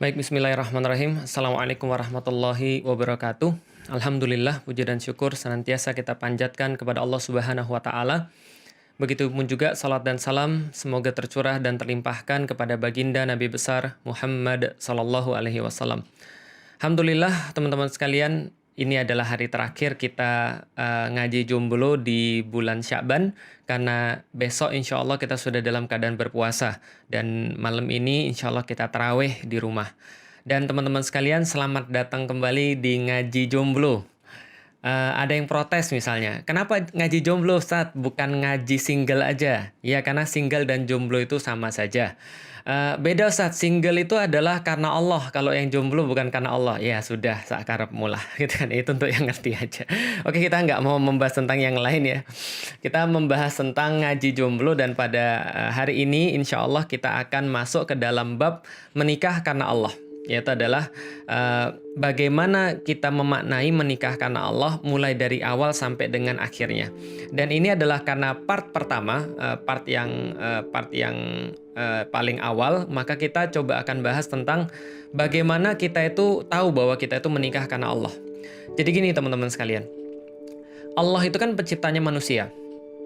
Baik, bismillahirrahmanirrahim. Assalamualaikum warahmatullahi wabarakatuh. Alhamdulillah, puji dan syukur senantiasa kita panjatkan kepada Allah Subhanahu wa Ta'ala. Begitupun juga salat dan salam semoga tercurah dan terlimpahkan kepada baginda Nabi besar Muhammad sallallahu alaihi wasallam. Alhamdulillah, teman-teman sekalian, ini adalah hari terakhir kita ngaji jomblo di bulan Sya'ban, karena besok insya Allah kita sudah dalam keadaan berpuasa, dan malam ini insya Allah kita tarawih di rumah. Dan teman-teman sekalian, selamat datang kembali di ngaji jomblo. Ada yang protes misalnya, kenapa ngaji jomblo Ustaz, bukan ngaji single aja? Ya, karena single dan jomblo itu sama saja. Beda Ustaz, single itu adalah karena Allah, kalau yang jomblo bukan karena Allah. Ya sudah, sakarep mulah gitu kan, itu untuk yang ngerti aja. Oke, kita nggak mau membahas tentang yang lain ya. Kita membahas tentang ngaji jomblo, dan pada hari ini insya Allah kita akan masuk ke dalam bab menikah karena Allah. Yaitu adalah bagaimana kita memaknai menikah karena Allah mulai dari awal sampai dengan akhirnya. Dan ini adalah karena part pertama, part yang paling awal, maka kita coba akan bahas tentang bagaimana kita itu tahu bahwa kita itu menikah karena Allah. Jadi gini teman-teman sekalian, Allah itu kan penciptanya manusia.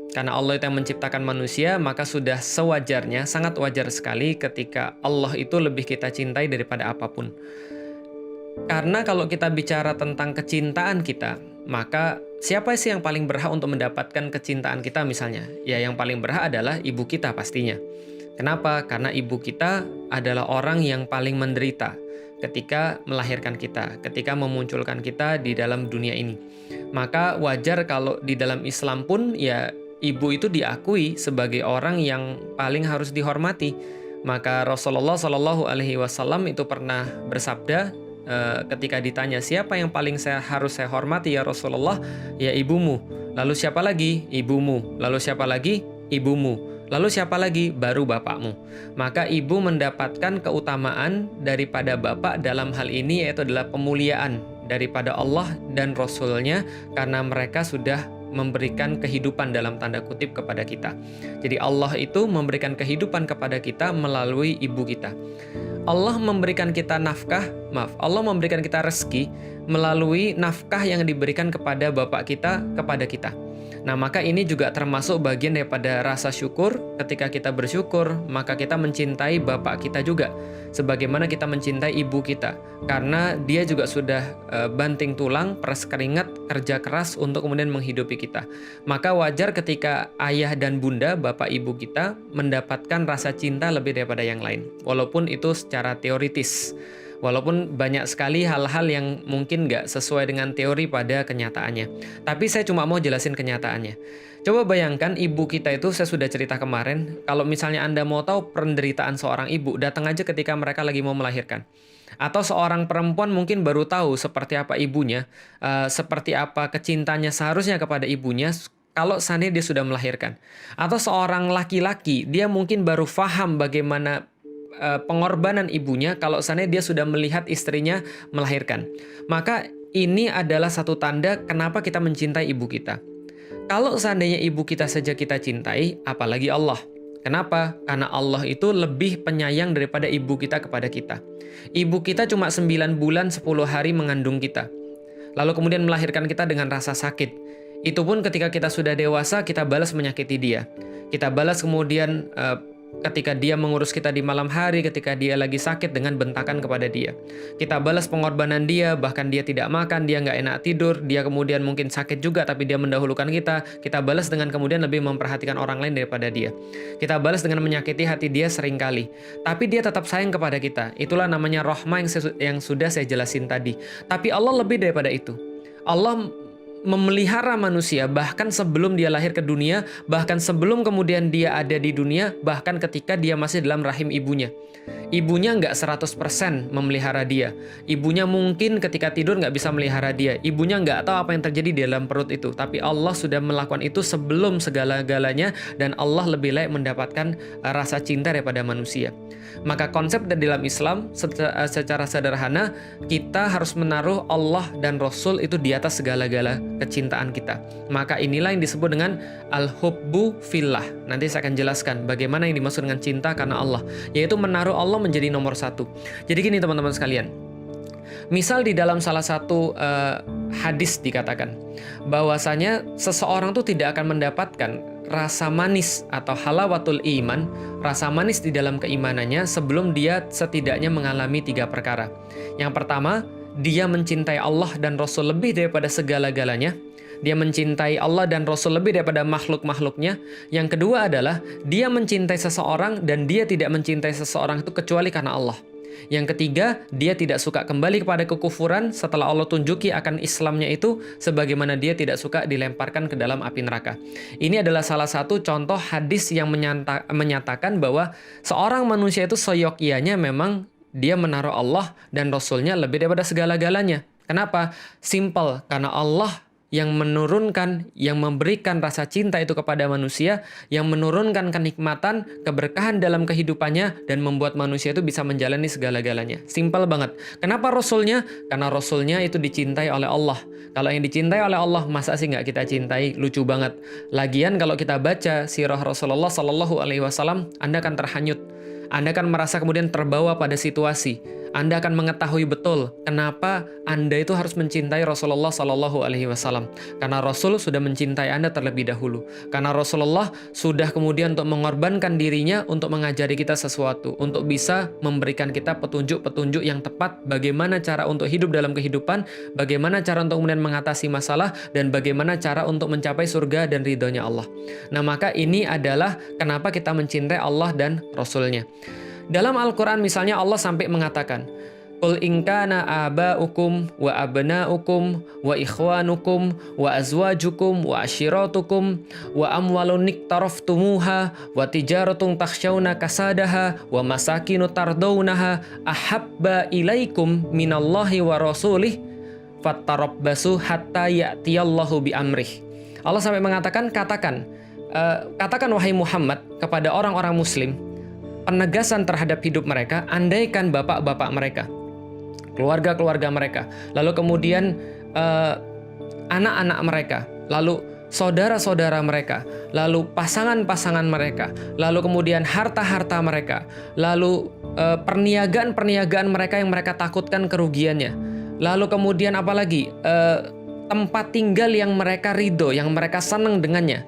Karena Allah itu yang menciptakan manusia, maka sudah sewajarnya, sangat wajar sekali ketika Allah itu lebih kita cintai daripada apapun. Karena kalau kita bicara tentang kecintaan kita, maka siapa sih yang paling berhak untuk mendapatkan kecintaan kita misalnya? Ya, yang paling berhak adalah ibu kita pastinya. Kenapa? Karena ibu kita adalah orang yang paling menderita ketika melahirkan kita, ketika memunculkan kita di dalam dunia ini. Maka wajar kalau di dalam Islam pun ya ibu itu diakui sebagai orang yang paling harus dihormati. Maka Rasulullah Shallallahu Alaihi Wasallam itu pernah bersabda ketika ditanya siapa yang paling harus saya hormati ya Rasulullah, ya ibumu. Lalu siapa lagi? Ibumu. Lalu siapa lagi? Ibumu. Lalu siapa lagi? Baru bapakmu. Maka ibu mendapatkan keutamaan daripada bapak dalam hal ini, yaitu adalah pemuliaan daripada Allah dan Rasul-Nya, karena mereka sudah memberikan kehidupan dalam tanda kutip kepada kita. Jadi Allah itu memberikan kehidupan kepada kita melalui ibu kita. Allah memberikan kita Allah memberikan kita rezeki melalui nafkah yang diberikan kepada bapak kita kepada kita. Nah, maka ini juga termasuk bagian daripada rasa syukur. Ketika kita bersyukur, maka kita mencintai bapak kita juga, sebagaimana kita mencintai ibu kita, karena dia juga sudah banting tulang, peras keringat, kerja keras untuk kemudian menghidupi kita. Maka wajar ketika ayah dan bunda, bapak ibu kita, mendapatkan rasa cinta lebih daripada yang lain, walaupun itu secara teoritis. Walaupun banyak sekali hal-hal yang mungkin nggak sesuai dengan teori pada kenyataannya. Tapi saya cuma mau jelasin kenyataannya. Coba bayangkan ibu kita itu, saya sudah cerita kemarin, kalau misalnya Anda mau tahu penderitaan seorang ibu, datang aja ketika mereka lagi mau melahirkan. Atau seorang perempuan mungkin baru tahu seperti apa ibunya, seperti apa kecintanya seharusnya kepada ibunya, kalau seandainya dia sudah melahirkan. Atau seorang laki-laki, dia mungkin baru paham bagaimana pengorbanan ibunya kalau seandainya dia sudah melihat istrinya melahirkan. Maka ini adalah satu tanda kenapa kita mencintai ibu kita. Kalau seandainya ibu kita saja kita cintai, apalagi Allah. Kenapa? Karena Allah itu lebih penyayang daripada ibu kita kepada kita. Ibu kita cuma 9 bulan 10 hari mengandung kita, lalu kemudian melahirkan kita dengan rasa sakit. Itu pun ketika kita sudah dewasa, kita balas menyakiti dia. Kita balas kemudian ketika dia mengurus kita di malam hari, ketika dia lagi sakit dengan bentakan kepada dia. Kita balas pengorbanan dia, bahkan dia tidak makan, dia nggak enak tidur, dia kemudian mungkin sakit juga tapi dia mendahulukan kita. Kita balas dengan kemudian lebih memperhatikan orang lain daripada dia. Kita balas dengan menyakiti hati dia seringkali. Tapi dia tetap sayang kepada kita. Itulah namanya rahmah yang sudah saya jelasin tadi. Tapi Allah lebih daripada itu. Allah memelihara manusia bahkan sebelum dia lahir ke dunia, bahkan sebelum kemudian dia ada di dunia, bahkan ketika dia masih dalam rahim ibunya. Ibunya nggak 100% memelihara dia. Ibunya mungkin ketika tidur nggak bisa melihara dia. Ibunya nggak tahu apa yang terjadi di dalam perut itu. Tapi Allah sudah melakukan itu sebelum segala-galanya, dan Allah lebih layak mendapatkan rasa cinta daripada manusia. Maka konsep dari dalam Islam secara sederhana, kita harus menaruh Allah dan Rasul itu di atas segala-gala kecintaan kita. Maka inilah yang disebut dengan al-hubbu fillah. Nanti saya akan jelaskan bagaimana yang dimaksud dengan cinta karena Allah, yaitu menaruh Allah Allah menjadi nomor satu. Jadi gini teman-teman sekalian, misal di dalam salah satu hadis dikatakan bahwasanya seseorang tuh tidak akan mendapatkan rasa manis atau halawatul iman, rasa manis di dalam keimanannya sebelum dia setidaknya mengalami 3 perkara. Yang pertama, dia mencintai Allah dan Rasul lebih daripada segala-galanya. Dia mencintai Allah dan Rasul lebih daripada makhluk-makhluknya. Yang kedua adalah dia mencintai seseorang dan dia tidak mencintai seseorang itu kecuali karena Allah. Yang ketiga, dia tidak suka kembali kepada kekufuran setelah Allah tunjuki akan Islamnya itu, sebagaimana dia tidak suka dilemparkan ke dalam api neraka. Ini adalah salah satu contoh hadis yang menyatakan bahwa seorang manusia itu seyogyanya memang dia menaruh Allah dan Rasulnya lebih daripada segala-galanya. Kenapa? Simple, karena Allah yang menurunkan, yang memberikan rasa cinta itu kepada manusia, yang menurunkan kenikmatan, keberkahan dalam kehidupannya, dan membuat manusia itu bisa menjalani segala-galanya. Simpel banget. Kenapa Rasulnya? Karena Rasulnya itu dicintai oleh Allah. Kalau yang dicintai oleh Allah, masa sih nggak kita cintai? Lucu banget. Lagian kalau kita baca sirah Rasulullah Sallallahu Alaihi Wasallam, Anda akan terhanyut. Anda akan merasa kemudian terbawa pada situasi. Anda akan mengetahui betul kenapa Anda itu harus mencintai Rasulullah Sallallahu Alaihi Wasallam. Karena Rasul sudah mencintai Anda terlebih dahulu. Karena Rasulullah sudah kemudian untuk mengorbankan dirinya untuk mengajari kita sesuatu, untuk bisa memberikan kita petunjuk-petunjuk yang tepat bagaimana cara untuk hidup dalam kehidupan, bagaimana cara untuk kemudian mengatasi masalah, dan bagaimana cara untuk mencapai surga dan ridhonya Allah. Nah, maka ini adalah kenapa kita mencintai Allah dan Rasulnya. Dalam Al-Quran misalnya Allah sampai mengatakan, Qul in kana aba'ukum wa abna'ukum wa ikhwanukum wa azwajukum wa ashiratukum wa amwalun iktaraftumuha wa tijaratun takhshawna kasadaha wa masakinu tardawnaha ahabba ilaikum minallahi wa rasulih fattarabbasu hatta ya'tiyallahu bi amrih. Allah sampai mengatakan, katakan wahai Muhammad kepada orang-orang muslim, penegasan terhadap hidup mereka, andaikan bapak-bapak mereka, keluarga-keluarga mereka, lalu kemudian anak-anak mereka, lalu saudara-saudara mereka, lalu pasangan-pasangan mereka, lalu kemudian harta-harta mereka, lalu perniagaan-perniagaan mereka yang mereka takutkan kerugiannya, lalu kemudian apalagi tempat tinggal yang mereka ridho, yang mereka senang dengannya.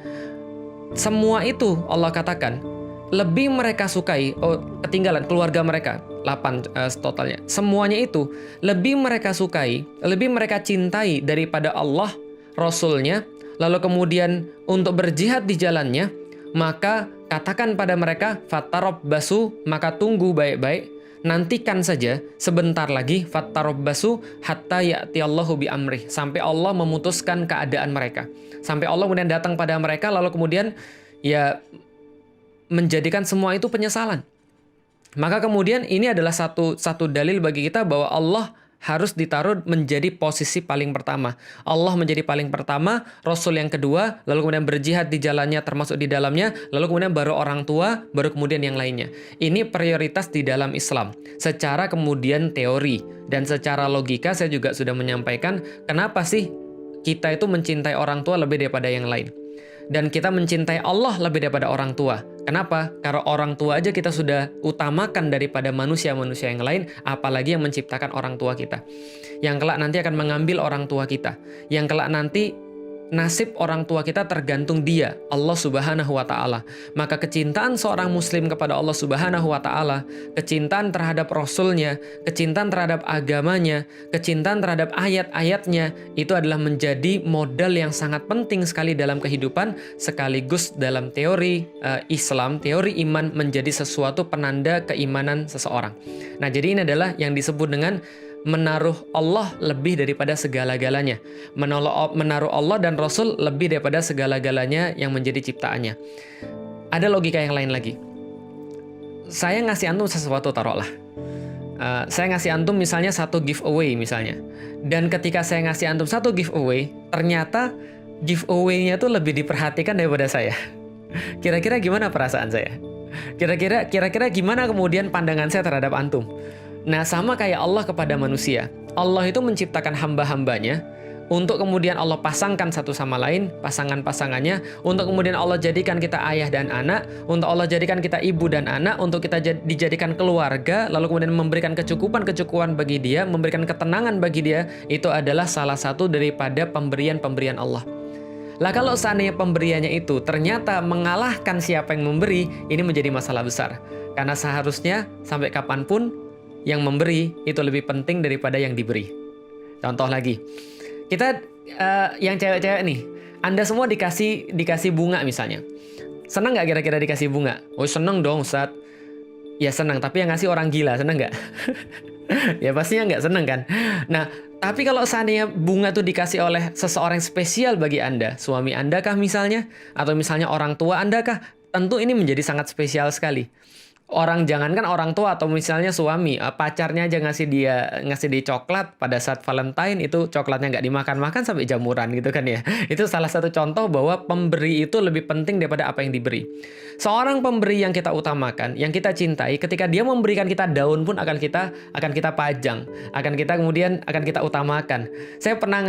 Semua itu Allah katakan lebih mereka sukai, ketinggalan keluarga mereka, 8 totalnya. Semuanya itu lebih mereka sukai, lebih mereka cintai daripada Allah, Rasulnya, lalu kemudian untuk berjihad di jalannya, maka katakan pada mereka, fattarabbasu, maka tunggu baik-baik, nantikan saja sebentar lagi, fattarabbasu hatta ya'tiyallahu bi amrih, sampai Allah memutuskan keadaan mereka. Sampai Allah kemudian datang pada mereka, lalu kemudian ya menjadikan semua itu penyesalan. Maka kemudian ini adalah satu dalil bagi kita bahwa Allah harus ditaruh menjadi posisi paling pertama. Allah menjadi paling pertama, Rasul yang kedua, lalu kemudian berjihad di jalannya termasuk di dalamnya, lalu kemudian baru orang tua, baru kemudian yang lainnya. Ini prioritas di dalam Islam. Secara kemudian teori dan secara logika saya juga sudah menyampaikan kenapa sih kita itu mencintai orang tua lebih daripada yang lain. Dan kita mencintai Allah lebih daripada orang tua. Kenapa? Karena orang tua aja kita sudah utamakan daripada manusia-manusia yang lain, apalagi yang menciptakan orang tua kita. Yang kelak nanti akan mengambil orang tua kita. Yang kelak nanti nasib orang tua kita tergantung dia, Allah Subhanahu wa Ta'ala. Maka kecintaan seorang muslim kepada Allah Subhanahu wa Ta'ala, kecintaan terhadap Rasulnya, kecintaan terhadap agamanya, kecintaan terhadap ayat-ayatnya, itu adalah menjadi modal yang sangat penting sekali dalam kehidupan, sekaligus dalam teori Islam, teori iman menjadi sesuatu penanda keimanan seseorang. Nah, jadi ini adalah yang disebut dengan menaruh Allah lebih daripada segala-galanya. Menaruh Allah dan Rasul lebih daripada segala-galanya yang menjadi ciptaannya. Ada logika yang lain lagi. Saya ngasih antum sesuatu, taruhlah. Saya ngasih antum misalnya satu giveaway misalnya. Dan ketika saya ngasih antum satu giveaway, ternyata giveaway-nya tuh lebih diperhatikan daripada saya. Kira-kira gimana perasaan saya? Kira-kira gimana kemudian pandangan saya terhadap antum? Nah, sama kayak Allah kepada manusia. Allah itu menciptakan hamba-hambanya, untuk kemudian Allah pasangkan satu sama lain, pasangan-pasangannya, untuk kemudian Allah jadikan kita ayah dan anak, untuk Allah jadikan kita ibu dan anak, untuk kita dijadikan keluarga, lalu kemudian memberikan kecukupan bagi dia, memberikan ketenangan bagi dia, itu adalah salah satu daripada pemberian-pemberian Allah. Lah kalau seandainya pemberiannya itu ternyata mengalahkan siapa yang memberi, ini menjadi masalah besar. Karena seharusnya sampai kapanpun yang memberi itu lebih penting daripada yang diberi. Contoh lagi, kita yang cewek-cewek nih, Anda semua dikasih bunga misalnya. Senang nggak kira-kira dikasih bunga? Oh senang dong Ustadz. Ya senang, tapi yang ngasih orang gila, senang nggak? Ya pastinya nggak senang kan? Nah, tapi kalau seandainya bunga tuh dikasih oleh seseorang yang spesial bagi Anda, suami Anda kah misalnya? Atau misalnya orang tua Anda kah? Tentu ini menjadi sangat spesial sekali. Jangankan orang tua atau misalnya suami, pacarnya aja ngasih dia coklat pada saat Valentine, itu coklatnya nggak dimakan-makan sampai jamuran gitu kan ya. Itu salah satu contoh bahwa pemberi itu lebih penting daripada apa yang diberi. Seorang pemberi yang kita utamakan, yang kita cintai, ketika dia memberikan kita daun pun akan kita pajang, akan kita utamakan. Saya pernah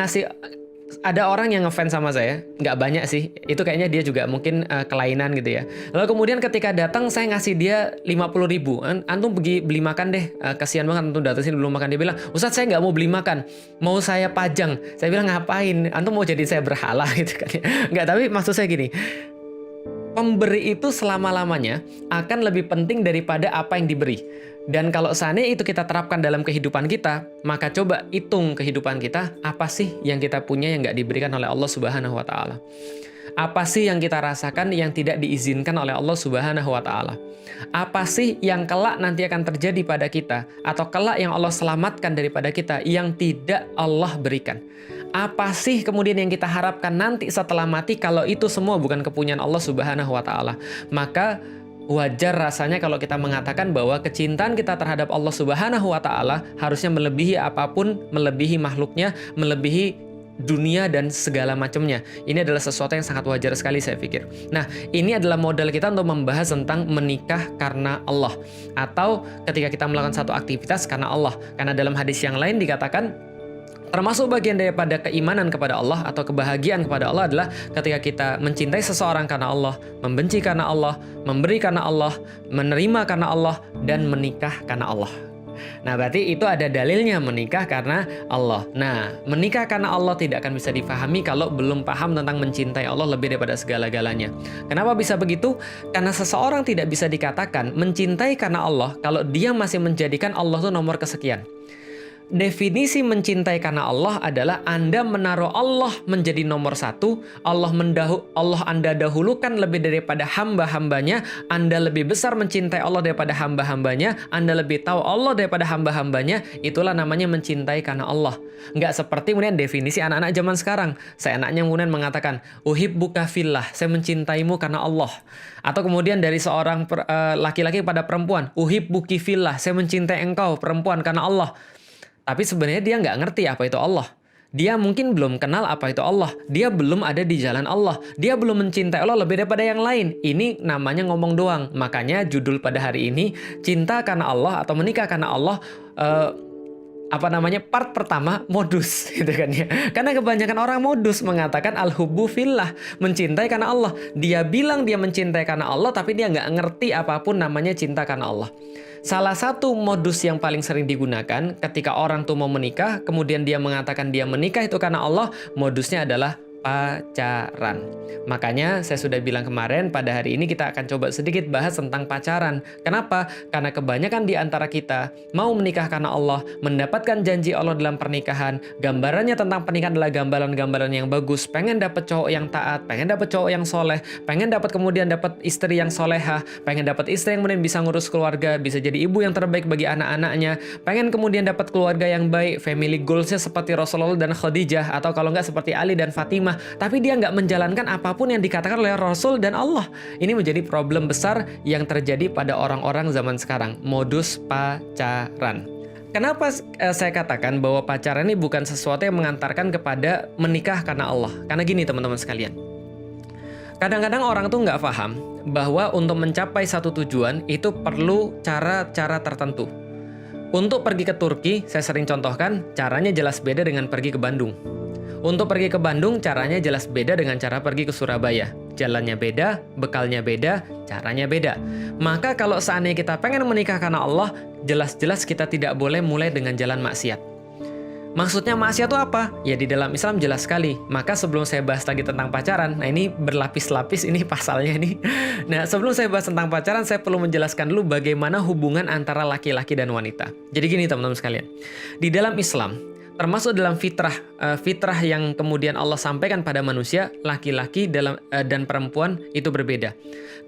ada orang yang ngefans sama saya, nggak banyak sih, itu kayaknya dia juga mungkin kelainan gitu ya. Lalu kemudian ketika datang saya ngasih dia 50.000, antum pergi beli makan deh, kasihan banget antum datang sini belum makan. Dia bilang, Ustadz saya nggak mau beli makan, mau saya pajang. Saya bilang ngapain, antum mau jadi saya berhala gitu kan ya. Nggak, tapi maksud saya gini, pemberi itu selama-lamanya akan lebih penting daripada apa yang diberi. Dan kalau seandainya itu kita terapkan dalam kehidupan kita, maka coba hitung kehidupan kita, apa sih yang kita punya yang nggak diberikan oleh Allah Subhanahu wa Ta'ala? Apa sih yang kita rasakan yang tidak diizinkan oleh Allah Subhanahu wa Ta'ala? Apa sih yang kelak nanti akan terjadi pada kita, atau kelak yang Allah selamatkan daripada kita yang tidak Allah berikan? Apa sih kemudian yang kita harapkan nanti setelah mati kalau itu semua bukan kepunyaan Allah Subhanahu wa Ta'ala? Maka wajar rasanya kalau kita mengatakan bahwa kecintaan kita terhadap Allah Subhanahu wa Ta'ala harusnya melebihi apapun, melebihi makhluknya, melebihi dunia dan segala macamnya. Ini adalah sesuatu yang sangat wajar sekali saya pikir. Nah, ini adalah modal kita untuk membahas tentang menikah karena Allah, atau ketika kita melakukan satu aktivitas karena Allah. Karena dalam hadis yang lain dikatakan, termasuk bagian daripada keimanan kepada Allah atau kebahagiaan kepada Allah adalah ketika kita mencintai seseorang karena Allah, membenci karena Allah, memberi karena Allah, menerima karena Allah, dan menikah karena Allah. Nah, berarti itu ada dalilnya menikah karena Allah. Nah, menikah karena Allah tidak akan bisa difahami kalau belum paham tentang mencintai Allah lebih daripada segala-galanya. Kenapa bisa begitu? Karena seseorang tidak bisa dikatakan mencintai karena Allah kalau dia masih menjadikan Allah itu nomor kesekian. Definisi mencintai karena Allah adalah Anda menaruh Allah menjadi nomor satu, Allah Anda dahulukan lebih daripada hamba-hambanya, Anda lebih besar mencintai Allah daripada hamba-hambanya, Anda lebih tahu Allah daripada hamba-hambanya, itulah namanya mencintai karena Allah. Nggak seperti kemudian definisi anak-anak zaman sekarang. Saya anaknya kemudian mengatakan, uhibbuka fillah, saya mencintaimu karena Allah. Atau kemudian dari seorang laki-laki pada perempuan, uhibbuki fillah, saya mencintai engkau perempuan karena Allah. Tapi sebenarnya dia nggak ngerti apa itu Allah. Dia mungkin belum kenal apa itu Allah. Dia belum ada di jalan Allah. Dia belum mencintai Allah lebih daripada yang lain. Ini namanya ngomong doang. Makanya judul pada hari ini, cinta karena Allah atau menikah karena Allah, part pertama modus gitu kan ya. Karena kebanyakan orang modus mengatakan al-hubbu fillah, mencintai karena Allah. Dia bilang dia mencintai karena Allah, tapi dia nggak ngerti apapun namanya cinta karena Allah. Salah satu modus yang paling sering digunakan ketika orang tuh mau menikah, kemudian dia mengatakan dia menikah itu karena Allah, modusnya adalah pacaran. Makanya saya sudah bilang kemarin, pada hari ini kita akan coba sedikit bahas tentang pacaran. Kenapa? Karena kebanyakan di antara kita mau menikah karena Allah, mendapatkan janji Allah dalam pernikahan, gambarannya tentang pernikahan adalah gambaran-gambaran yang bagus, pengen dapat cowok yang taat, pengen dapat cowok yang soleh, pengen dapat kemudian dapat istri yang soleha, pengen dapat istri yang kemudian bisa ngurus keluarga, bisa jadi ibu yang terbaik bagi anak-anaknya, pengen kemudian dapat keluarga yang baik, family goals-nya seperti Rasulullah dan Khadijah, atau kalau nggak seperti Ali dan Fatimah. Tapi dia nggak menjalankan apapun yang dikatakan oleh Rasul dan Allah. Ini menjadi problem besar yang terjadi pada orang-orang zaman sekarang. Modus pacaran. Kenapa saya katakan bahwa pacaran ini bukan sesuatu yang mengantarkan kepada menikah karena Allah? Karena gini teman-teman sekalian. Kadang-kadang orang tuh nggak paham bahwa untuk mencapai satu tujuan itu perlu cara-cara tertentu. Untuk pergi ke Turki, saya sering contohkan, caranya jelas beda dengan pergi ke Bandung. Untuk pergi ke Bandung, caranya jelas beda dengan cara pergi ke Surabaya. Jalannya beda, bekalnya beda, caranya beda. Maka kalau seandainya kita pengen menikah karena Allah, jelas-jelas kita tidak boleh mulai dengan jalan maksiat. Maksudnya maksiat itu apa? Ya di dalam Islam jelas sekali. Maka sebelum saya bahas lagi tentang pacaran, nah ini berlapis-lapis ini pasalnya ini. Nah sebelum saya bahas tentang pacaran, saya perlu menjelaskan dulu bagaimana hubungan antara laki-laki dan wanita. Jadi gini teman-teman sekalian, di dalam Islam, termasuk dalam fitrah yang kemudian Allah sampaikan pada manusia, laki-laki dan perempuan itu berbeda.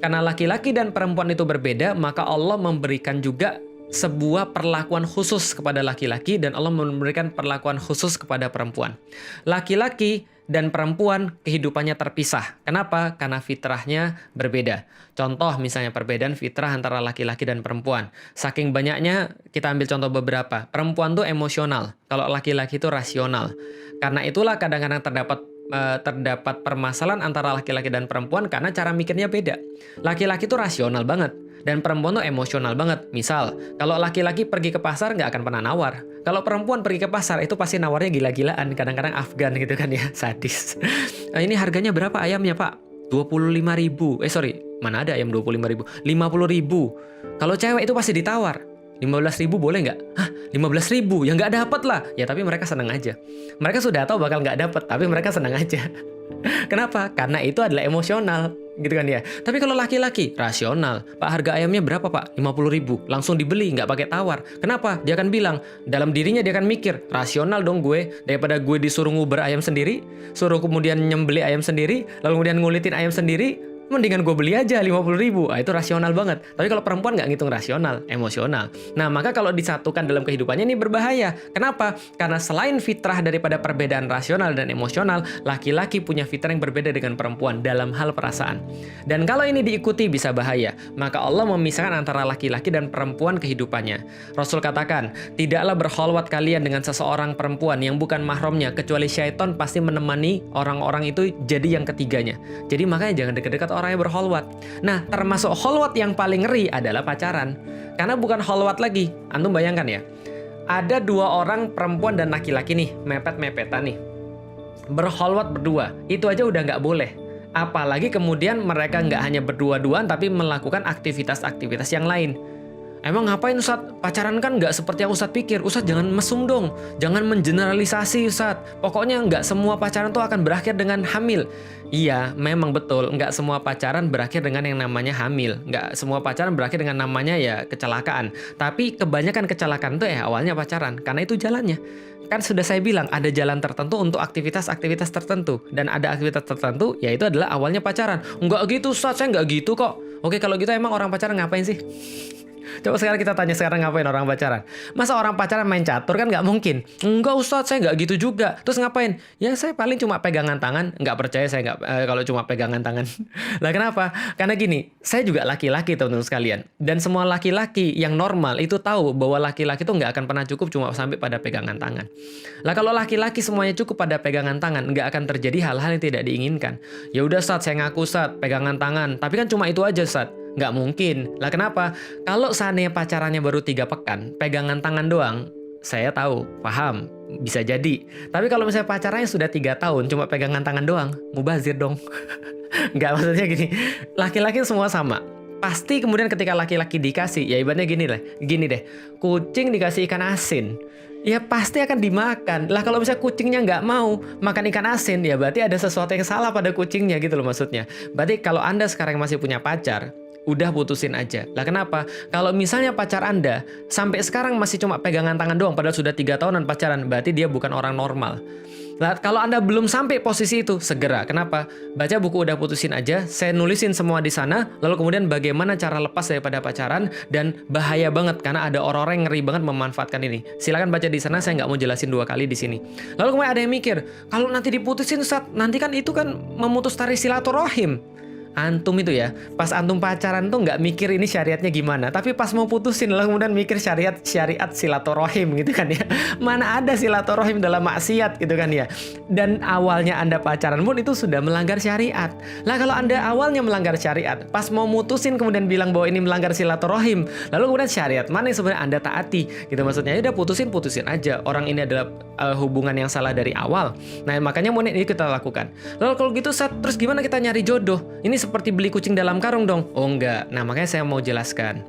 Karena laki-laki dan perempuan itu berbeda, maka Allah memberikan juga sebuah perlakuan khusus kepada laki-laki dan Allah memberikan perlakuan khusus kepada perempuan. Laki-laki dan perempuan kehidupannya terpisah. Kenapa? Karena fitrahnya berbeda. Contoh misalnya perbedaan fitrah antara laki-laki dan perempuan. Saking banyaknya kita ambil contoh beberapa. Perempuan tuh emosional, kalau laki-laki itu rasional. Karena itulah kadang-kadang terdapat permasalahan antara laki-laki dan perempuan karena cara mikirnya beda. Laki-laki itu rasional banget. Dan perempuan tuh emosional banget. Misal, kalau laki-laki pergi ke pasar nggak akan pernah nawar. Kalau perempuan pergi ke pasar itu pasti nawarnya gila-gilaan. Kadang-kadang Afgan gitu kan ya, sadis. Ini harganya berapa ayamnya pak? 25.000. Mana ada ayam 25.000? 50.000. Kalau cewek itu pasti ditawar. 15.000 boleh nggak? Hah? 15.000? Ya nggak dapet lah. Ya tapi mereka senang aja. Mereka sudah tahu bakal nggak dapet, tapi mereka senang aja. Kenapa? Karena itu adalah emosional. Gitu kan ya. Tapi kalau laki-laki, rasional. Pak, harga ayamnya berapa pak? 50.000. Langsung dibeli, nggak pakai tawar. Kenapa? Dia akan bilang, dalam dirinya dia akan mikir, rasional dong gue. Daripada gue disuruh nguber ayam sendiri, suruh kemudian nyembeli ayam sendiri, lalu kemudian ngulitin ayam sendiri, mendingan gue beli aja 50.000. Itu rasional banget. Tapi kalau perempuan nggak ngitung rasional, emosional. Nah, maka kalau disatukan dalam kehidupannya ini berbahaya. Kenapa? Karena selain fitrah daripada perbedaan rasional dan emosional, laki-laki punya fitrah yang berbeda dengan perempuan dalam hal perasaan. Dan kalau ini diikuti bisa bahaya. Maka Allah memisahkan antara laki-laki dan perempuan kehidupannya. Rasul katakan, tidaklah berkholwat kalian dengan seseorang perempuan yang bukan mahramnya, kecuali syaitan pasti menemani orang-orang itu jadi yang ketiganya. Jadi makanya jangan dekat-dekat orang yang berkholwat. Nah, termasuk kholwat yang paling ngeri adalah pacaran. Karena bukan kholwat lagi. Antum bayangkan ya. Ada dua orang perempuan dan laki-laki nih, mepet-mepetan nih. Berkholwat berdua. Itu aja udah nggak boleh. Apalagi kemudian mereka nggak hanya berdua-duaan, tapi melakukan aktivitas-aktivitas yang lain. Emang ngapain Ustadz? Pacaran kan nggak seperti yang Ustadz pikir. Ustadz jangan mesum dong. Jangan mengeneralisasi Ustadz. Pokoknya nggak semua pacaran tuh akan berakhir dengan hamil. Iya, memang betul. Nggak semua pacaran berakhir dengan yang namanya hamil. Nggak semua pacaran berakhir dengan namanya ya kecelakaan. Tapi kebanyakan kecelakaan tuh ya awalnya pacaran. Karena itu jalannya. Kan sudah saya bilang ada jalan tertentu untuk aktivitas-aktivitas tertentu. Dan ada aktivitas tertentu yaitu adalah awalnya pacaran. Nggak gitu Ustadz, saya nggak gitu kok. Oke, kalau gitu emang orang pacaran ngapain sih? Coba sekarang kita tanya sekarang ngapain orang pacaran. Masa orang pacaran main catur kan nggak mungkin. Enggak Ustadz, saya nggak gitu juga. Terus ngapain? Ya saya paling cuma pegangan tangan. Nggak percaya saya nggak kalau cuma pegangan tangan. Lah kenapa? Karena gini, saya juga laki-laki teman-teman sekalian. Dan semua laki-laki yang normal itu tahu bahwa laki-laki itu nggak akan pernah cukup cuma sampai pada pegangan tangan. Lah kalau laki-laki semuanya cukup pada pegangan tangan, nggak akan terjadi hal-hal yang tidak diinginkan. Ya udah Ustadz, saya ngaku Ustadz, pegangan tangan. Tapi kan cuma itu aja Ustadz. Nggak mungkin. Lah kenapa? Kalau seandainya pacarannya baru 3 pekan, pegangan tangan doang, saya tahu, paham, bisa jadi. Tapi kalau misalnya pacarannya sudah 3 tahun, cuma pegangan tangan doang, mubazir dong. Nggak, maksudnya gini, laki-laki semua sama. Pasti kemudian ketika laki-laki dikasih, ya ibaratnya gini deh, kucing dikasih ikan asin, ya pasti akan dimakan. Lah kalau misalnya kucingnya nggak mau makan ikan asin, ya berarti ada sesuatu yang salah pada kucingnya gitu loh maksudnya. Berarti kalau Anda sekarang masih punya pacar, udah putusin aja. Lah kenapa? Kalau misalnya pacar Anda sampai sekarang masih cuma pegangan tangan doang padahal sudah 3 tahunan pacaran, berarti dia bukan orang normal. Lah kalau Anda belum sampai posisi itu, segera. Kenapa? Baca buku Udah Putusin Aja, saya nulisin semua di sana, lalu kemudian bagaimana cara lepas daripada pacaran, dan bahaya banget karena ada orang-orang yang ngeri banget memanfaatkan ini. Silakan baca di sana, saya nggak mau jelasin 2 kali di sini. Lalu kemudian ada yang mikir, kalau nanti diputusin Ustaz, nanti kan itu kan memutus tali silaturahim. Antum itu ya, pas antum pacaran tuh nggak mikir ini syariatnya gimana, tapi pas mau putusin lalu kemudian mikir syariat silaturahim gitu kan ya. Mana ada silaturahim dalam maksiat gitu kan ya. Dan awalnya Anda pacaran pun itu sudah melanggar syariat. Lah kalau Anda awalnya melanggar syariat, pas mau mutusin kemudian bilang bahwa ini melanggar silaturahim, lalu kemudian syariat mana yang sebenarnya Anda taati gitu, maksudnya ya udah putusin aja. Orang ini adalah hubungan yang salah dari awal. Nah makanya ini kita lakukan. Lalu kalau gitu terus gimana kita nyari jodoh? Ini seperti beli kucing dalam karung dong? Oh enggak. Nah makanya saya mau jelaskan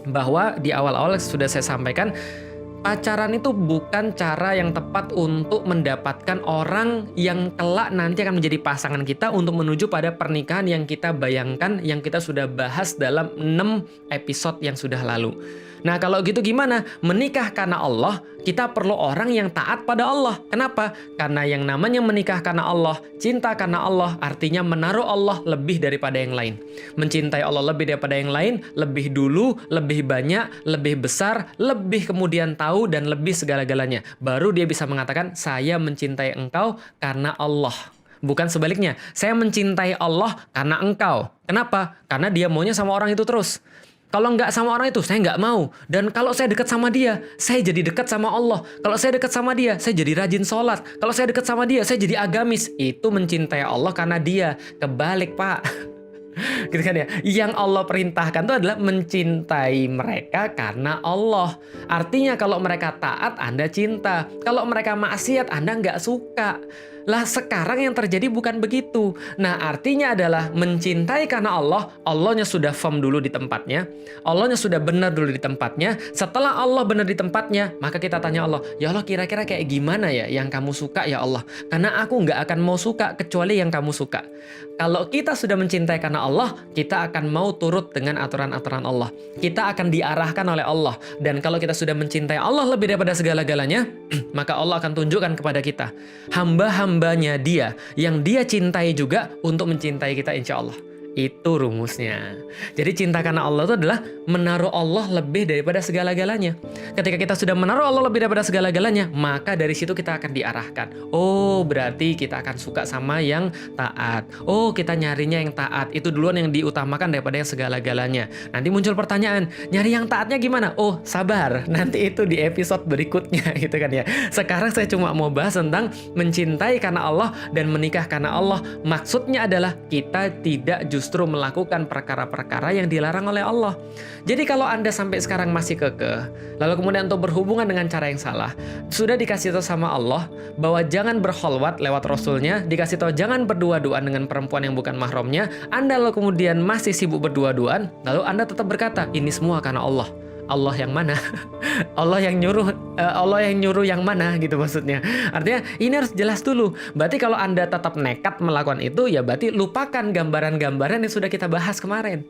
bahwa di awal-awal sudah saya sampaikan, pacaran itu bukan cara yang tepat untuk mendapatkan orang yang kelak nanti akan menjadi pasangan kita untuk menuju pada pernikahan yang kita bayangkan, yang kita sudah bahas dalam 6 episode yang sudah lalu. Nah kalau gitu gimana? Menikah karena Allah, kita perlu orang yang taat pada Allah. Kenapa? Karena yang namanya menikah karena Allah, cinta karena Allah, artinya menaruh Allah lebih daripada yang lain. Mencintai Allah lebih daripada yang lain, lebih dulu, lebih banyak, lebih besar, lebih kemudian tahu, dan lebih segala-galanya. Baru dia bisa mengatakan, saya mencintai engkau karena Allah. Bukan sebaliknya, saya mencintai Allah karena engkau. Kenapa? Karena dia maunya sama orang itu terus. Kalau nggak sama orang itu, saya nggak mau. Dan kalau saya dekat sama dia, saya jadi dekat sama Allah. Kalau saya dekat sama dia, saya jadi rajin sholat. Kalau saya dekat sama dia, saya jadi agamis. Itu mencintai Allah karena dia. Kebalik, Pak. Gitu kan ya. Yang Allah perintahkan itu adalah mencintai mereka karena Allah. Artinya kalau mereka taat, Anda cinta. Kalau mereka maksiat, Anda nggak suka. Lah sekarang yang terjadi bukan begitu. Nah artinya adalah mencintai karena Allah, Allahnya sudah firm dulu di tempatnya, Allahnya sudah benar dulu di tempatnya. Setelah Allah benar di tempatnya, maka kita tanya Allah, ya Allah kira-kira kayak gimana ya yang kamu suka ya Allah. Karena aku nggak akan mau suka kecuali yang kamu suka. Kalau kita sudah mencintai karena Allah, kita akan mau turut dengan aturan-aturan Allah. Kita akan diarahkan oleh Allah. Dan kalau kita sudah mencintai Allah lebih daripada segala-galanya, maka Allah akan tunjukkan kepada kita hamba-hambanya dia yang dia cintai juga untuk mencintai kita insya Allah. Itu rumusnya. Jadi cinta karena Allah itu adalah menaruh Allah lebih daripada segala-galanya. Ketika kita sudah menaruh Allah lebih daripada segala-galanya, maka dari situ kita akan diarahkan. Oh, berarti kita akan suka sama yang taat. Oh, kita nyarinya yang taat. Itu duluan yang diutamakan daripada yang segala-galanya. Nanti muncul pertanyaan, nyari yang taatnya gimana? Oh, sabar. Nanti itu di episode berikutnya gitu kan ya. Sekarang saya cuma mau bahas tentang mencintai karena Allah dan menikah karena Allah. Maksudnya adalah kita tidak justru melakukan perkara-perkara yang dilarang oleh Allah. Jadi kalau Anda sampai sekarang masih kekeh, lalu kemudian untuk berhubungan dengan cara yang salah, sudah dikasih tahu sama Allah bahwa jangan berkholwat lewat Rasulnya, dikasih tahu jangan berdua-duaan dengan perempuan yang bukan mahramnya, Anda lalu kemudian masih sibuk berdua-duaan, lalu Anda tetap berkata, ini semua karena Allah. Allah yang mana? Allah yang nyuruh yang mana gitu maksudnya. Artinya ini harus jelas dulu. Berarti kalau Anda tetap nekat melakukan itu, ya berarti lupakan gambaran-gambaran yang sudah kita bahas kemarin.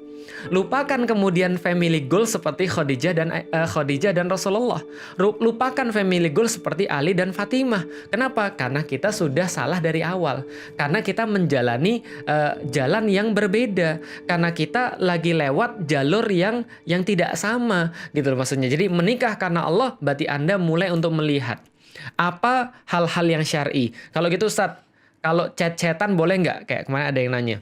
Lupakan kemudian family goal seperti Khadijah dan Rasulullah. Lupakan family goal seperti Ali dan Fatimah. Kenapa? Karena kita sudah salah dari awal. Karena kita menjalani jalan yang berbeda. Karena kita lagi lewat jalur yang tidak sama, gitu loh maksudnya. Jadi menikah karena Allah berarti Anda mulai untuk melihat apa hal-hal yang syar'i. Kalau gitu Ustadz, kalau chat-chatan boleh nggak? Kayak kemarin ada yang nanya.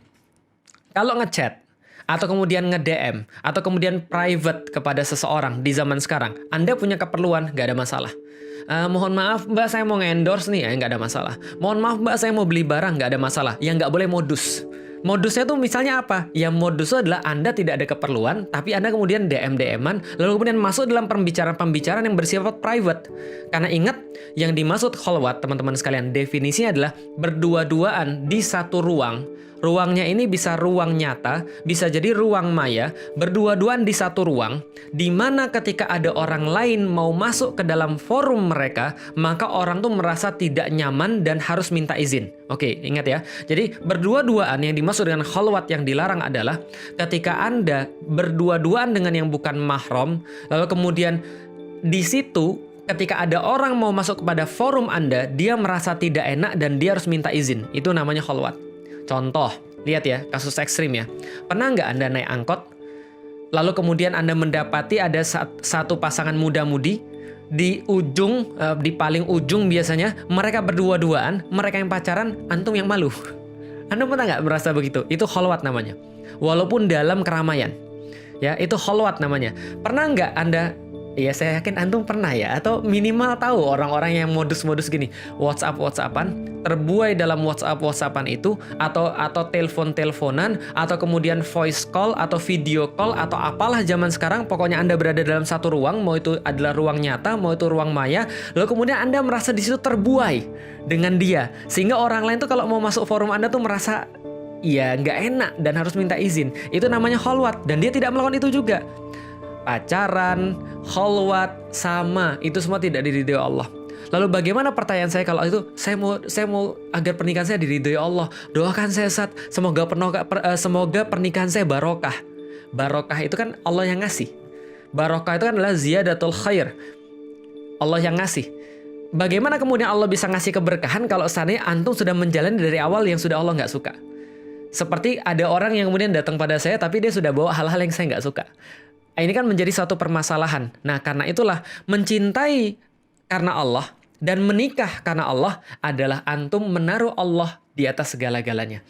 Kalau ngechat atau kemudian nge-DM, atau kemudian private kepada seseorang di zaman sekarang, Anda punya keperluan, nggak ada masalah. Mohon maaf Mbak, saya mau nge-endorse nih, ya nggak ada masalah. Mohon maaf Mbak, saya mau beli barang, nggak ada masalah. Yang nggak boleh modus. Modusnya tuh misalnya apa? Ya modusnya adalah Anda tidak ada keperluan, tapi Anda kemudian DM-DM-an, lalu kemudian masuk dalam pembicaraan-pembicaraan yang bersifat private. Karena ingat, yang dimaksud kholwat, teman-teman sekalian, definisinya adalah berdua-duaan di satu ruang. Ruangnya ini bisa ruang nyata, bisa jadi ruang maya, berdua-duaan di satu ruang, di mana ketika ada orang lain mau masuk ke dalam forum mereka, maka orang tuh merasa tidak nyaman dan harus minta izin. Oke, ingat ya. Jadi berdua-duaan yang dimaksud dengan khalwat yang dilarang adalah ketika Anda berdua-duaan dengan yang bukan mahram, lalu kemudian di situ ketika ada orang mau masuk kepada forum Anda, dia merasa tidak enak dan dia harus minta izin. Itu namanya khalwat. Contoh, lihat ya, kasus ekstrim ya. Pernah nggak Anda naik angkot, lalu kemudian Anda mendapati ada satu pasangan muda-mudi, di paling ujung biasanya, mereka berdua-duaan, mereka yang pacaran, antum yang malu. Anda pernah nggak merasa begitu? Itu kholwat namanya. Walaupun dalam keramaian. Ya, itu kholwat namanya. Pernah nggak Anda, ya saya yakin antum pernah ya, atau minimal tahu orang-orang yang modus-modus gini, WhatsApp-WhatsAppan, terbuai dalam WhatsApp-WhatsAppan itu, atau telepon-teleponan, atau kemudian voice call, atau video call, atau apalah zaman sekarang, pokoknya Anda berada dalam satu ruang, mau itu adalah ruang nyata, mau itu ruang maya, lalu kemudian Anda merasa di situ terbuai dengan dia, sehingga orang lain tuh kalau mau masuk forum Anda tuh merasa ya nggak enak dan harus minta izin. Itu namanya kholwat, dan dia tidak melakukan itu juga. Pacaran, kholwat, sama, itu semua tidak diridhoi Allah. Lalu bagaimana pertanyaan saya kalau itu, saya mau agar pernikahan saya diridhoi Allah. Doakan saya, Ustaz, semoga pernikahan saya barokah. Barokah itu kan Allah yang ngasih. Barokah itu kan adalah ziyadatul khair. Allah yang ngasih. Bagaimana kemudian Allah bisa ngasih keberkahan kalau seandainya antum sudah menjalani dari awal yang sudah Allah nggak suka? Seperti ada orang yang kemudian datang pada saya, tapi dia sudah bawa hal-hal yang saya nggak suka. Ini kan menjadi suatu permasalahan. Nah, karena itulah mencintai karena Allah dan menikah karena Allah adalah antum menaruh Allah di atas segala-galanya.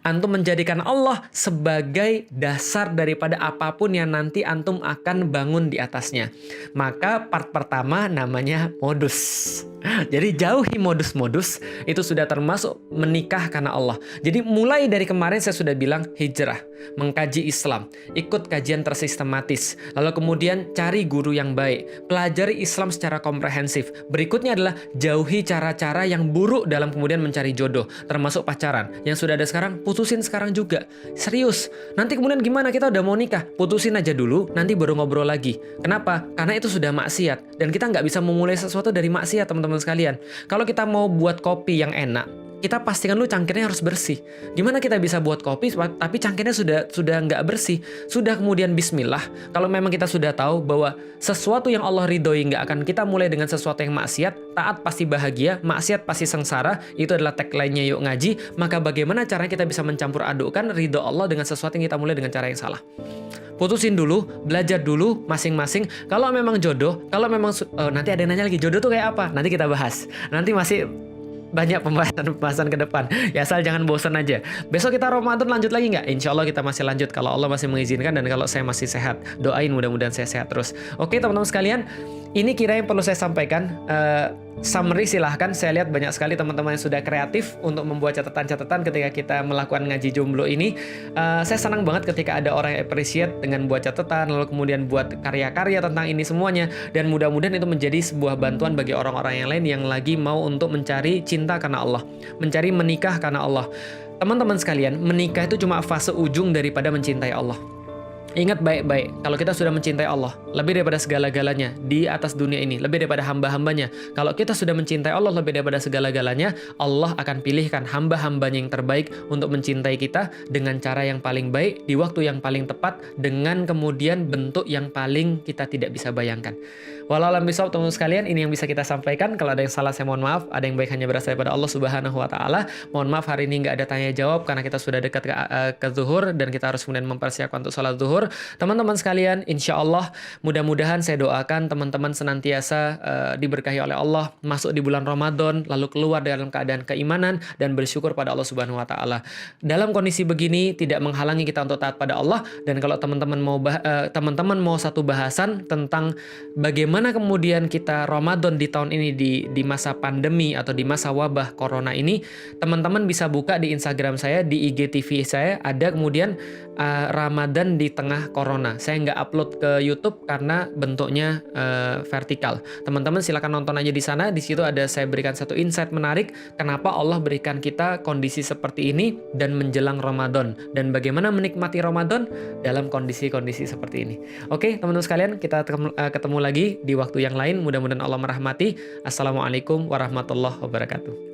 Antum menjadikan Allah sebagai dasar daripada apapun yang nanti antum akan bangun di atasnya. Maka part pertama namanya modus. Jadi jauhi modus-modus, itu sudah termasuk menikah karena Allah. Jadi mulai dari kemarin saya sudah bilang hijrah, mengkaji Islam, ikut kajian tersistematis, lalu kemudian cari guru yang baik, pelajari Islam secara komprehensif. Berikutnya adalah jauhi cara-cara yang buruk dalam kemudian mencari jodoh, termasuk pacaran. Yang sudah ada sekarang, putusin sekarang juga. Serius. Nanti kemudian gimana, kita udah mau nikah, putusin aja dulu, nanti baru ngobrol lagi. Kenapa? Karena itu sudah maksiat. Dan kita nggak bisa memulai sesuatu dari maksiat, teman-teman sekalian. Kalau kita mau buat kopi yang enak, kita pastikan dulu cangkirnya harus bersih. Gimana kita bisa buat kopi tapi cangkirnya sudah nggak bersih? Sudah kemudian bismillah. Kalau memang kita sudah tahu bahwa sesuatu yang Allah ridhoi nggak akan kita mulai dengan sesuatu yang maksiat, taat pasti bahagia, maksiat pasti sengsara, itu adalah tagline-nya Yuk Ngaji, maka bagaimana caranya kita bisa mencampur adukkan ridho Allah dengan sesuatu yang kita mulai dengan cara yang salah? Putusin dulu, belajar dulu masing-masing. Kalau memang jodoh, kalau memang nanti ada yang nanya lagi, jodoh tuh kayak apa? Nanti kita bahas. Nanti masih banyak pembahasan ke depan. Ya asal jangan bosan aja. Besok kita Ramadan lanjut lagi nggak? Insya Allah kita masih lanjut kalau Allah masih mengizinkan dan kalau saya masih sehat. Doain mudah-mudahan saya sehat terus. Oke teman-teman sekalian, ini kira yang perlu saya sampaikan. Summary silahkan, saya lihat banyak sekali teman-teman yang sudah kreatif untuk membuat catatan-catatan ketika kita melakukan ngaji jomblo ini. Saya senang banget ketika ada orang yang appreciate dengan buat catatan, lalu kemudian buat karya-karya tentang ini semuanya, dan mudah-mudahan itu menjadi sebuah bantuan bagi orang-orang yang lain yang lagi mau untuk mencari cinta karena Allah, mencari menikah karena Allah. Teman-teman sekalian, menikah itu cuma fase ujung daripada mencintai Allah. Ingat baik-baik, kalau kita sudah mencintai Allah, lebih daripada segala-galanya di atas dunia ini, lebih daripada hamba-hambanya. Kalau kita sudah mencintai Allah lebih daripada segala-galanya, Allah akan pilihkan hamba-hambanya yang terbaik untuk mencintai kita dengan cara yang paling baik, di waktu yang paling tepat, dengan kemudian bentuk yang paling kita tidak bisa bayangkan. Walau alam bisawab teman-teman sekalian, ini yang bisa kita sampaikan. Kalau ada yang salah saya mohon maaf, ada yang baik hanya berasal daripada Allah Subhanahu wa Ta'ala. Mohon maaf hari ini nggak ada tanya jawab karena kita sudah dekat ke zuhur dan kita harus kemudian mempersiapkan untuk sholat zuhur. Teman-teman sekalian, insya Allah mudah-mudahan saya doakan teman-teman senantiasa diberkahi oleh Allah, masuk di bulan Ramadan, lalu keluar dalam keadaan keimanan dan bersyukur pada Allah Subhanahu wa Ta'ala. Dalam kondisi begini tidak menghalangi kita untuk taat pada Allah. Dan kalau teman-teman mau satu bahasan tentang bagaimana kemudian kita Ramadan di tahun ini di masa pandemi atau di masa wabah corona ini, teman-teman bisa buka di Instagram saya, di IGTV saya ada kemudian Ramadan di tengah corona. Saya nggak upload ke YouTube karena bentuknya vertikal. Teman-teman silakan nonton aja di sana. Di situ ada saya berikan satu insight menarik kenapa Allah berikan kita kondisi seperti ini dan menjelang Ramadan, dan bagaimana menikmati Ramadan dalam kondisi-kondisi seperti ini. Oke, teman-teman sekalian, kita ketemu lagi di waktu yang lain. Mudah-mudahan Allah merahmati. Assalamualaikum warahmatullahi wabarakatuh.